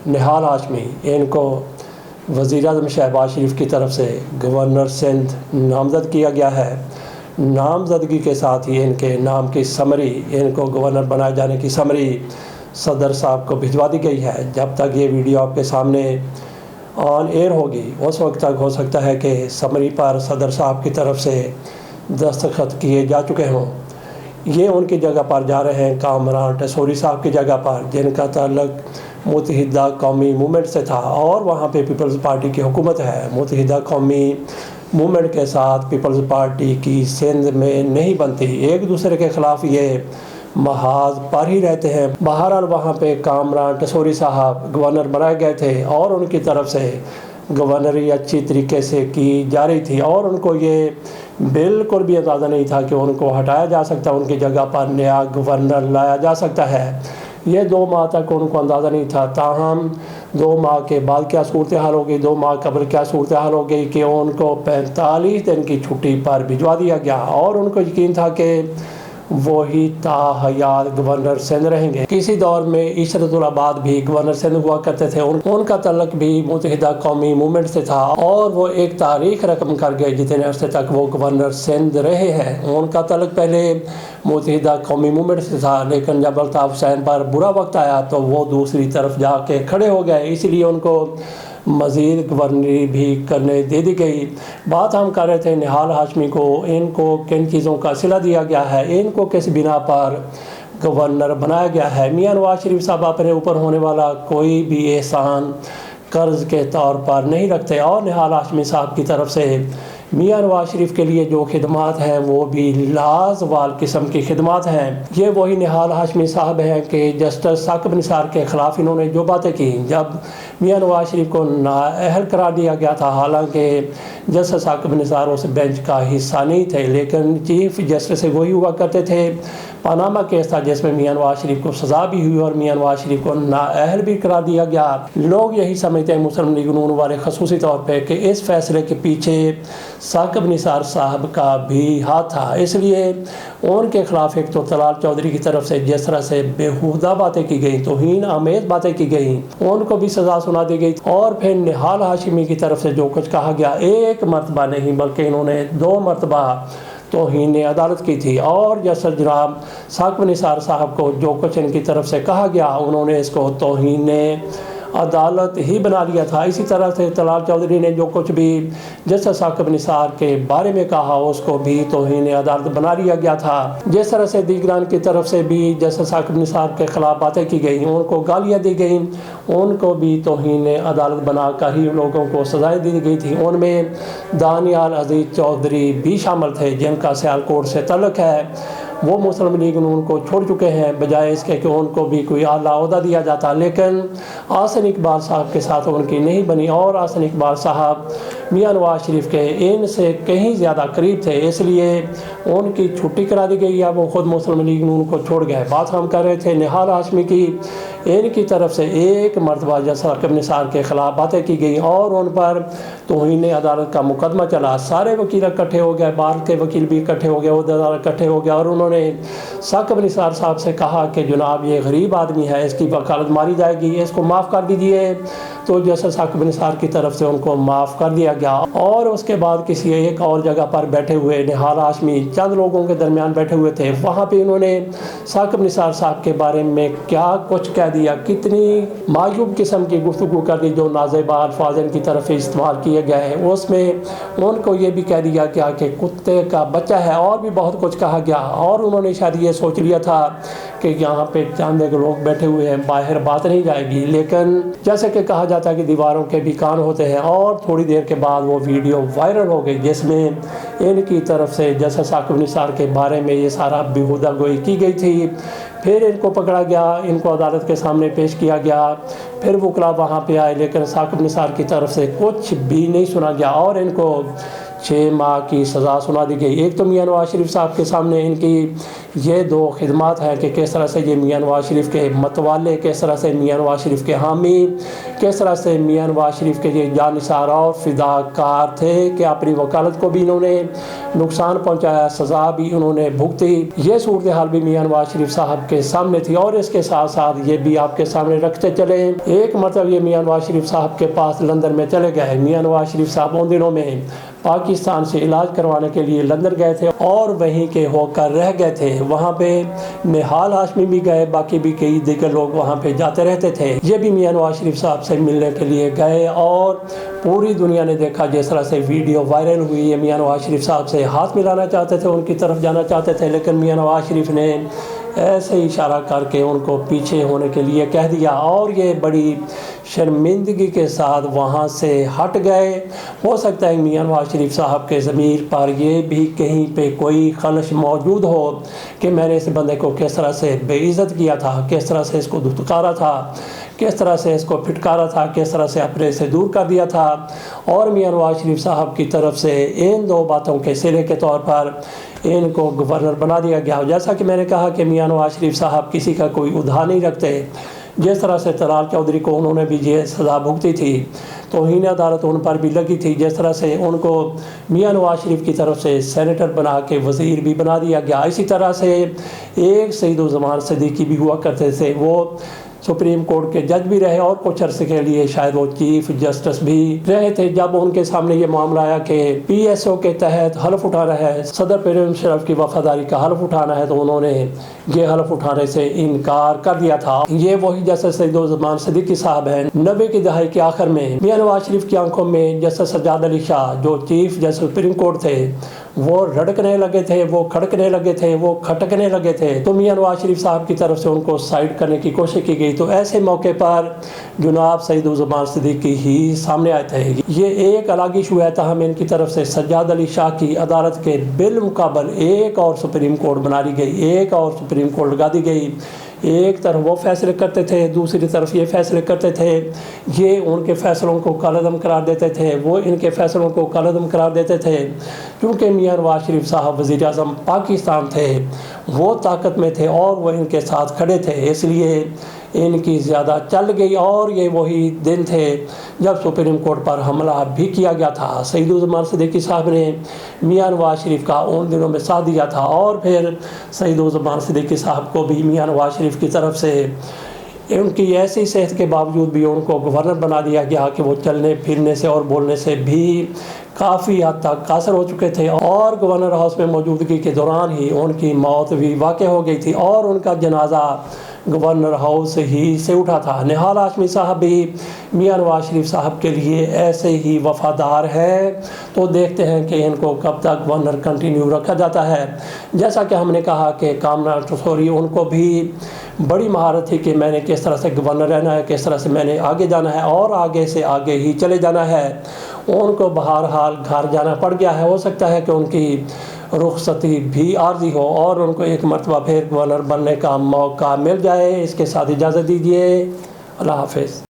نہال ہاشمی، ان کو وزیر اعظم شہباز شریف کی طرف سے گورنر سندھ نامزد کیا گیا ہے۔ نامزدگی کے ساتھ ہی ان کے نام کی سمری، ان کو گورنر بنائے جانے کی سمری صدر صاحب کو بھجوا دی گئی ہے۔ جب تک یہ ویڈیو آپ کے سامنے آن ایئر ہوگی اس وقت تک ہو سکتا ہے کہ سمری پر صدر صاحب کی طرف سے دستخط کیے جا چکے ہوں۔ یہ ان کی جگہ پر جا رہے ہیں کامران ٹیسوری صاحب کی جگہ پر، جن کا تعلق متحدہ قومی موومنٹ سے تھا اور وہاں پہ پیپلز پارٹی کی حکومت ہے۔ متحدہ قومی موومنٹ کے ساتھ پیپلز پارٹی کی سندھ میں نہیں بنتی، ایک دوسرے کے خلاف یہ محاذ پر ہی رہتے ہیں۔ بہرحال وہاں پہ کامران ٹیسوری صاحب گورنر بنائے گئے تھے اور ان کی طرف سے گورنری اچھی طریقے سے کی جا رہی تھی اور ان کو یہ بالکل بھی اندازہ نہیں تھا کہ ان کو ہٹایا جا سکتا، ان کی جگہ پر نیا گورنر لایا جا سکتا ہے۔ یہ 2 ماہ تک ان کو اندازہ نہیں تھا، تاہم 2 ماہ کے بعد کیا صورتحال ہو گئی، 2 ماہ قبل کیا صورتحال ہو گئی کہ ان کو 45 دن کی چھٹی پر بھجوا دیا گیا اور ان کو یقین تھا کہ وہی تا حیات گورنر سندھ رہیں گے۔ کسی دور میں عشرت العباد بھی گورنر سندھ ہوا کرتے تھے، ان کا تعلق بھی متحدہ قومی موومنٹ سے تھا اور وہ ایک تاریخ رقم کر گئے جتنے عرصے تک وہ گورنر سندھ رہے ہیں۔ ان کا تعلق پہلے متحدہ قومی موومنٹ سے تھا، لیکن جب الطاف حسین پر برا وقت آیا تو وہ دوسری طرف جا کے کھڑے ہو گئے، اس لیے ان کو مزید گورنری بھی کرنے دے دی گئی۔ بات ہم کر رہے تھے نہال ہاشمی کو، ان کو کن چیزوں کا صلہ دیا گیا ہے، ان کو کس بنا پر گورنر بنایا گیا ہے۔ میاں نواز شریف صاحب اپنے اوپر ہونے والا کوئی بھی احسان قرض کے طور پر نہیں رکھتے اور نہال ہاشمی صاحب کی طرف سے میاں نواز شریف کے لیے جو خدمات ہیں وہ بھی لازوال قسم کی خدمات ہیں۔ یہ وہی نہال ہاشمی صاحب ہیں کہ جسٹس ثاقب نثار کے خلاف انہوں نے جو باتیں کی جب میاں نواز شریف کو نااہل قرار دیا گیا تھا، حالانکہ جسٹس ثاقب نثار اس بینچ کا حصہ نہیں تھے، لیکن چیف جسٹس سے وہی ہوا کرتے تھے۔ پاناما کیس تھا جس میں میاں نواز شریف کو سزا بھی ہوئی اور میاں نواز شریف کو نااہل بھی قرار دیا گیا۔ لوگ یہی سمجھتے ہیں، مسلم لیگ نون والے خصوصی طور پہ، کہ اس فیصلے کے پیچھے ثاقب نثار صاحب کا بھی ہاتھ تھا، اس لیے ان کے خلاف ایک تو طلال چودھری کی طرف سے جس طرح سے بیہودہ باتیں کی گئیں، توہین آمیز باتیں کی گئیں، ان کو بھی سزا سنا دی گئی، اور پھر نہال ہاشمی کی طرف سے جو کچھ کہا گیا، ایک مرتبہ نہیں بلکہ انہوں نے 2 مرتبہ توہین عدالت کی تھی، اور جیسا جناب ثاقب نثار صاحب کو جو کچھ ان کی طرف سے کہا گیا انہوں نے اس کو توہین عدالت ہی بنا لیا تھا۔ اسی طرح سے طلال چودھری نے جو کچھ بھی جیسا ثاقب نثار کے بارے میں کہا اس کو بھی توہین عدالت بنا لیا گیا تھا۔ جس طرح سے دیگران کی طرف سے بھی جیسا ثاقب نثار کے خلاف باتیں کی گئیں، ان کو گالیاں دی گئیں، ان کو بھی توہین عدالت بنا کر ہی لوگوں کو سزائیں دی گئی تھی۔ ان میں دانیال عزیز چودھری بھی شامل تھے جن کا سیالکوٹ سے تعلق ہے، وہ مسلم لیگ نون کو چھوڑ چکے ہیں بجائے اس کے کہ ان کو بھی کوئی اعلیٰ عہدہ دیا جاتا، لیکن احسن اقبال صاحب کے ساتھ ان کی نہیں بنی، اور احسن اقبال صاحب میاں نواز شریف کے ان سے کہیں زیادہ قریب تھے، اس لیے ان کی چھٹی کرا دی گئی ہے، وہ خود مسلم لیگ نون کو چھوڑ گئے۔ بات ہم کر رہے تھے نہال ہاشمی کی، ان کی طرف سے ایک مرتبہ جیسا ثاقب نثار کے خلاف باتیں کی گئی اور ان پر توہین عدالت کا مقدمہ چلا، سارے وکیل اکٹھے ہو گئے، باہر کے وکیل بھی اکٹھے ہو گئے، عہدیدار اکٹھے ہو گئے، اور انہوں نے ثاقب نثار صاحب سے کہا کہ جناب یہ غریب آدمی ہے، اس کی وکالت ماری جائے گی، اس کو معاف کر دیجئے۔ تو جیسے ثاقب نثار کی طرف سے ان کو معاف کر دیا گیا، اور اس کے بعد کسی ایک اور جگہ پر بیٹھے ہوئے نہال ہاشمی چند لوگوں کے درمیان بیٹھے ہوئے تھے، وہاں پہ انہوں نے ثاقب نثار صاحب کے بارے میں کیا کچھ کہہ دیا، کتنی معیوب قسم کی گفتگو کر دی، جو نازیبہ الفاظ ان کی طرف استعمال کیے گئے ہیں، اس میں ان کو یہ بھی کہہ دیا گیا کہ کتے کا بچہ ہے، اور بھی بہت کچھ کہا گیا، اور انہوں نے شاید یہ سوچ لیا تھا کہ یہاں پہ چند ایک لوگ بیٹھے ہوئے ہیں، باہر بات نہیں جائے گی، لیکن جیسے کہ کہا جاتا ہے کہ دیواروں کے بھی کان ہوتے ہیں، اور تھوڑی دیر کے بعد وہ ویڈیو وائرل ہو گئی جس میں ان کی طرف سے جیسا ثاقب نثار کے بارے میں یہ سارا بیہودہ گوئی کی گئی تھی۔ پھر ان کو پکڑا گیا، ان کو عدالت کے سامنے پیش کیا گیا، پھر وکلا وہاں پہ آئے، لیکن ثاقب نثار کی طرف سے کچھ بھی نہیں سنا گیا، اور ان کو 6 ماہ کی سزا سنا دی گئی۔ ایک تو میاں نواز شریف صاحب کے سامنے ان کی یہ 2 خدمات ہیں کہ کس طرح سے یہ میاں نواز شریف کے متوالے، کس طرح سے میاں نواز شریف کے حامی، کس طرح سے میاں نواز شریف کے یہ جانثار اور فداکار تھے کہ اپنی وکالت کو بھی انہوں نے نقصان پہنچایا، سزا بھی انہوں نے بھگتی۔ یہ صورتحال بھی میاں نواز شریف صاحب کے سامنے تھی، اور اس کے ساتھ ساتھ یہ بھی آپ کے سامنے رکھتے چلے۔ ایک مرتبہ یہ میاں نواز شریف صاحب کے پاس لندن میں چلے گئے۔ میاں نواز شریف صاحب ان دنوں میں پاکستان سے علاج کروانے کے لیے لندن گئے تھے اور وہیں کے ہو کر رہ گئے تھے۔ وہاں پہ نہال ہاشمی بھی گئے، باقی بھی کئی دیگر لوگ وہاں پہ جاتے رہتے تھے۔ یہ بھی میاں نواز شریف صاحب سے ملنے کے لیے گئے اور پوری دنیا نے دیکھا جس طرح سے ویڈیو وائرل ہوئی ہے۔ میاں نواز شریف صاحب سے ہاتھ ملانا چاہتے تھے، ان کی طرف جانا چاہتے تھے، لیکن میاں نواز شریف نے ایسے ہی اشارہ کر کے ان کو پیچھے ہونے کے لیے کہہ دیا، اور یہ بڑی شرمندگی کے ساتھ وہاں سے ہٹ گئے۔ ہو سکتا ہے میاں نواز شریف صاحب کے ضمیر پر یہ بھی کہیں پہ کوئی خلش موجود ہو کہ میں نے اس بندے کو کس طرح سے بے عزت کیا تھا، کس طرح سے اس کو دھتکارا تھا، کس طرح سے اس کو پھٹکارا تھا، کس طرح سے اپنے سے دور کر دیا تھا۔ اور میاں نواز شریف صاحب کی طرف سے ان 2 باتوں کے صلے کے طور پر ان کو گورنر بنا دیا گیا۔ جیسا کہ میں نے کہا کہ میاں نواز شریف صاحب کسی کا کوئی عہدہ نہیں رکھتے۔ جس طرح سے طلال چودھری کو انہوں نے بھی یہ سزا بھگتی تھی، توہین عدالت ان پر بھی لگی تھی، جس طرح سے ان کو میاں نواز شریف کی طرف سے سینیٹر بنا کے وزیر بھی بنا دیا گیا۔ اسی طرح سے ایک سعید الزمان صدیقی بھی ہوا کرتے تھے، وہ سپریم کورٹ کے جج بھی رہے اور کچھ عرصے کے لیے شاید وہ چیف جسٹس بھی رہے تھے۔ جب ان کے سامنے یہ معاملہ آیا کہ پی ایس او کے تحت حلف اٹھانا ہے، صدر پرویز مشرف کی وفاداری کا حلف اٹھانا ہے، تو انہوں نے یہ حلف اٹھانے سے انکار کر دیا تھا۔ یہ وہی جسٹس سعید الزمان صدیقی صاحب ہیں۔ 90 کی دہائی کے آخر میں میاں نواز شریف کی آنکھوں میں جسٹس سجاد علی شاہ جو چیف جسٹس سپریم کورٹ تھے وہ رڑکنے لگے تھے، وہ کھڑکنے لگے تھے، وہ کھٹکنے لگے تھے، تو میاں نواز شریف صاحب کی طرف سے ان کو سائڈ کرنے کی کوشش کی گئی۔ تو ایسے موقع پر جناب سعید الزمان صدیقی ہی سامنے آئے تھے۔ یہ ایک الگ ایشو ہے، تاہم ان کی طرف سے سجاد علی شاہ کی عدالت کے بالمقابل ایک اور سپریم کورٹ بنا دی گئی، ایک اور سپریم کورٹ لگا دی گئی۔ ایک طرف وہ فیصلے کرتے تھے، دوسری طرف یہ فیصلے کرتے تھے، یہ ان کے فیصلوں کو کالعدم قرار دیتے تھے، وہ ان کے فیصلوں کو کالعدم قرار دیتے تھے۔ کیونکہ میاں نواز شریف صاحب وزیر اعظم پاکستان تھے، وہ طاقت میں تھے اور وہ ان کے ساتھ کھڑے تھے، اس لیے ان کی زیادہ چل گئی۔ اور یہ وہی دن تھے جب سپریم کورٹ پر حملہ بھی کیا گیا تھا۔ سعید الزمان صدیقی صاحب نے میاں نواز شریف کا ان دنوں میں ساتھ دیا تھا، اور پھر سعید الزمان صدیقی صاحب کو بھی میاں نواز شریف کی طرف سے ان کی ایسی صحت کے باوجود بھی ان کو گورنر بنا دیا گیا کہ وہ چلنے پھرنے سے اور بولنے سے بھی کافی حد تک قاصر ہو چکے تھے، اور گورنر ہاؤس میں موجودگی کے دوران ہی ان کی موت بھی واقع ہو گئی تھی، اور ان کا جنازہ گورنر ہاؤس ہی سے اٹھا تھا۔ نہال ہاشمی صاحب بھی میاں نواز شریف صاحب کے لیے ایسے ہی وفادار ہیں، تو دیکھتے ہیں کہ ان کو کب تک گورنر کنٹینیو رکھا جاتا ہے۔ جیسا کہ ہم نے کہا کہ کامران ٹسوری ان کو بھی بڑی مہارت تھی کہ میں نے کس طرح سے گورنر رہنا ہے، کس طرح سے میں نے آگے جانا ہے اور آگے سے آگے ہی چلے جانا ہے۔ ان کو بہرحال گھر جانا پڑ گیا ہے، ہو سکتا ہے کہ ان کی رخصتی بھی عارضی ہو اور ان کو ایک مرتبہ پھر گورنر بننے کا موقع مل جائے۔ اس کے ساتھ اجازت دیجیے، اللہ حافظ۔